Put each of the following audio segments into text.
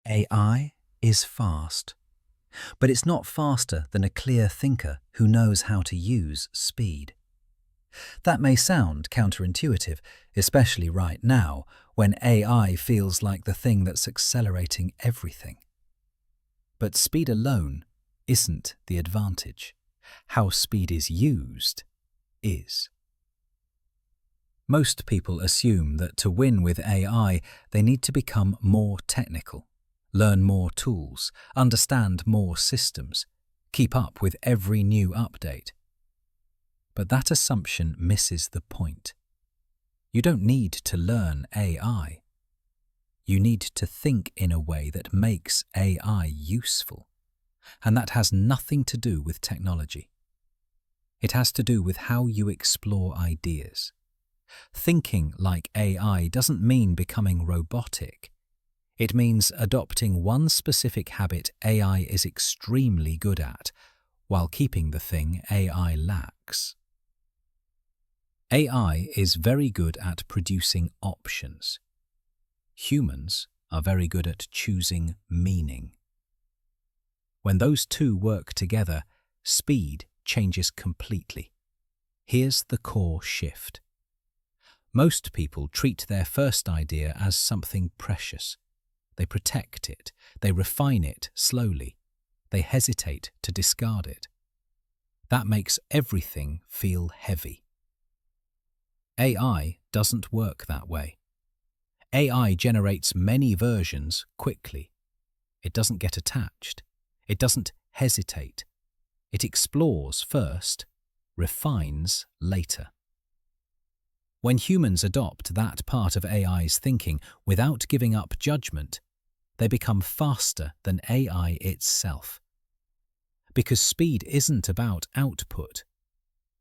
AI is fast, but it's not faster than a clear thinker who knows how to use speed. That may sound counterintuitive, especially right now when AI feels like the thing that's accelerating everything. But speed alone isn't the advantage. How speed is used is. Most people assume that to win with AI, they need to become more technical, learn more tools, understand more systems, keep up with every new update. But that assumption misses the point. You don't need to learn AI. You need to think in a way that makes AI useful. And that has nothing to do with technology. It has to do with how you explore ideas. Thinking like AI doesn't mean becoming robotic. It means adopting one specific habit AI is extremely good at, while keeping the thing AI lacks. AI is very good at producing options. Humans are very good at choosing meaning. When those two work together, speed changes completely. Here's the core shift. Most people treat their first idea as something precious. They protect it, they refine it slowly, they hesitate to discard it. That makes everything feel heavy. AI doesn't work that way. AI generates many versions quickly. It doesn't get attached. It doesn't hesitate. It explores first, refines later. When humans adopt that part of AI's thinking without giving up judgment, they become faster than AI itself. Because speed isn't about output,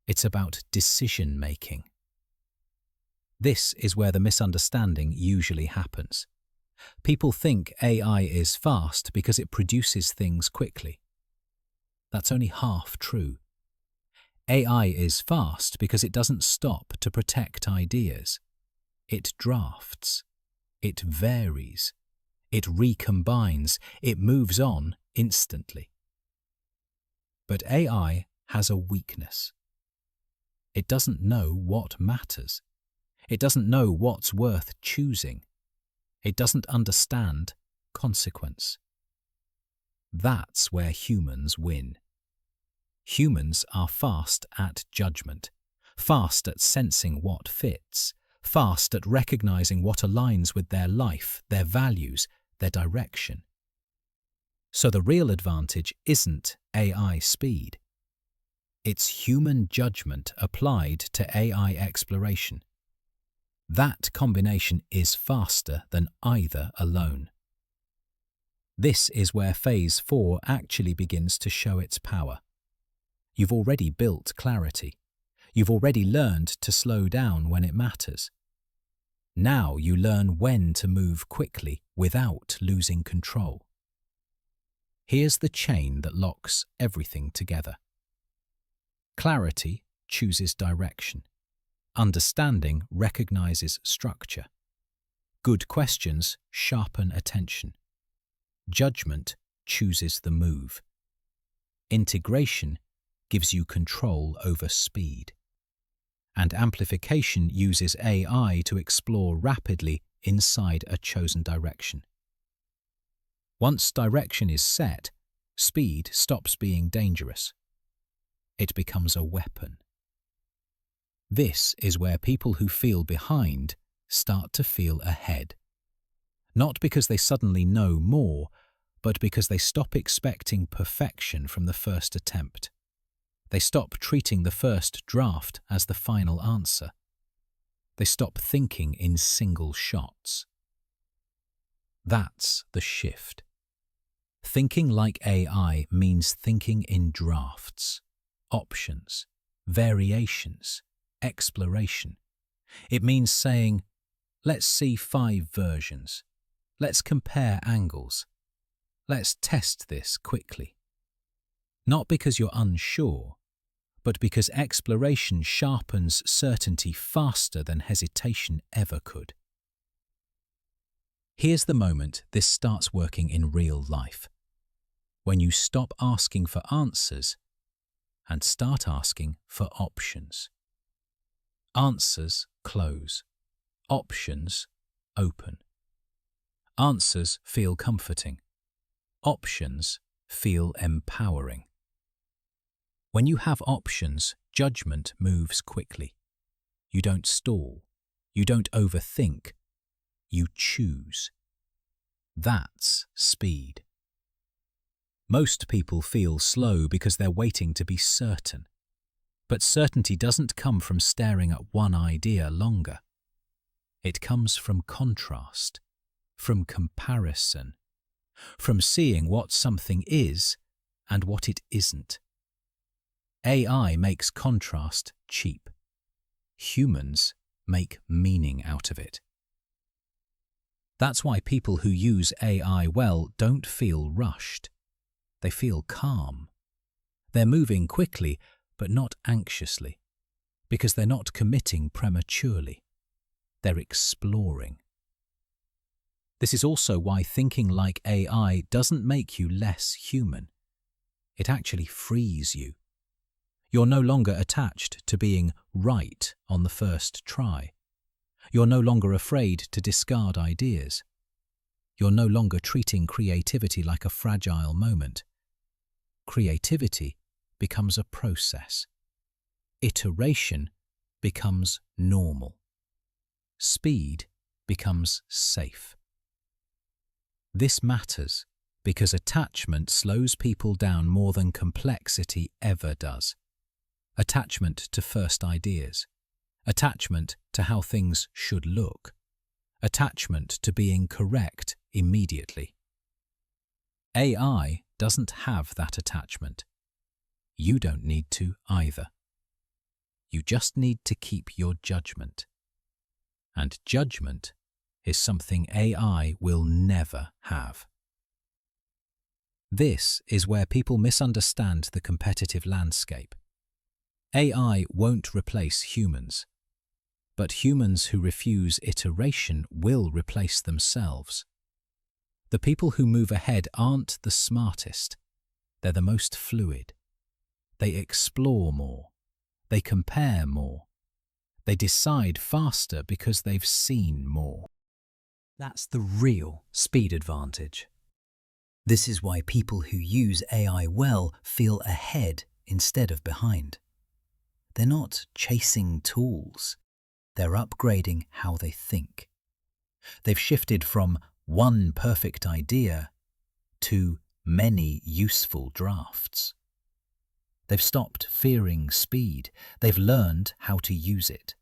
it's about decision-making. This is where the misunderstanding usually happens. People think AI is fast because it produces things quickly. That's only half true. AI is fast because it doesn't stop to protect ideas. It drafts. It varies. It recombines. It moves on instantly. But AI has a weakness. It doesn't know what matters. It doesn't know what's worth choosing. It doesn't understand consequence. That's where humans win. Humans are fast at judgment, fast at sensing what fits, fast at recognizing what aligns with their life, their values, their direction. So the real advantage isn't AI speed. It's human judgment applied to AI exploration. That combination is faster than either alone. This is where Phase 4 actually begins to show its power. You've already built clarity. You've already learned to slow down when it matters. Now you learn when to move quickly without losing control. Here's the chain that locks everything together. Clarity chooses direction. Understanding recognizes structure. Good questions sharpen attention. Judgment chooses the move. Integration gives you control over speed. And amplification uses AI to explore rapidly inside a chosen direction. Once direction is set, speed stops being dangerous. It becomes a weapon. This is where people who feel behind start to feel ahead. Not because they suddenly know more, but because they stop expecting perfection from the first attempt. They stop treating the first draft as the final answer. They stop thinking in single shots. That's the shift. Thinking like AI means thinking in drafts, options, variations, exploration. It means saying, let's see 5 versions. Let's compare angles. Let's test this quickly. Not because you're unsure, but because exploration sharpens certainty faster than hesitation ever could. Here's the moment this starts working in real life. When you stop asking for answers and start asking for options. Answers close. Options open. Answers feel comforting. Options feel empowering. When you have options, judgment moves quickly. You don't stall. You don't overthink. You choose. That's speed. Most people feel slow because they're waiting to be certain. But certainty doesn't come from staring at one idea longer. It comes from contrast, from comparison, from seeing what something is and what it isn't. AI makes contrast cheap. Humans make meaning out of it. That's why people who use AI well don't feel rushed. They feel calm. They're moving quickly, but not anxiously, because they're not committing prematurely. They're exploring. This is also why thinking like AI doesn't make you less human. It actually frees you. You're no longer attached to being right on the first try. You're no longer afraid to discard ideas. You're no longer treating creativity like a fragile moment. Creativity becomes a process. Iteration becomes normal. Speed becomes safe. This matters because attachment slows people down more than complexity ever does. Attachment to first ideas. Attachment to how things should look. Attachment to being correct immediately. AI doesn't have that attachment. You don't need to either. You just need to keep your judgment. And judgment is something AI will never have. This is where people misunderstand the competitive landscape. AI won't replace humans, but humans who refuse iteration will replace themselves. The people who move ahead aren't the smartest. They're the most fluid. They explore more. They compare more. They decide faster because they've seen more. That's the real speed advantage. This is why people who use AI well feel ahead instead of behind. They're not chasing tools. They're upgrading how they think. They've shifted from one perfect idea to many useful drafts. They've stopped fearing speed. They've learned how to use it.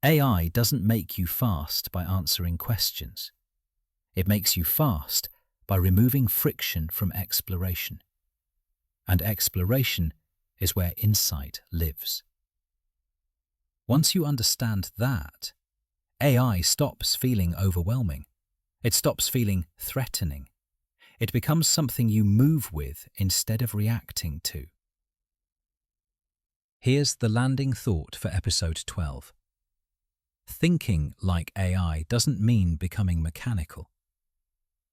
AI doesn't make you fast by answering questions. It makes you fast by removing friction from exploration. And exploration is where insight lives. Once you understand that, AI stops feeling overwhelming. It stops feeling threatening. It becomes something you move with instead of reacting to. Here's the landing thought for episode 12. Thinking like AI doesn't mean becoming mechanical.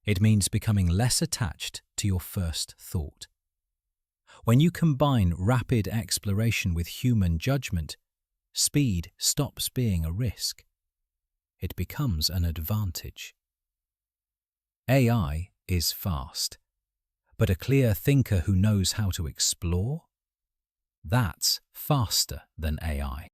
It means becoming less attached to your first thought. When you combine rapid exploration with human judgment, speed stops being a risk. It becomes an advantage. AI is fast, but a clear thinker who knows how to explore, that's faster than AI.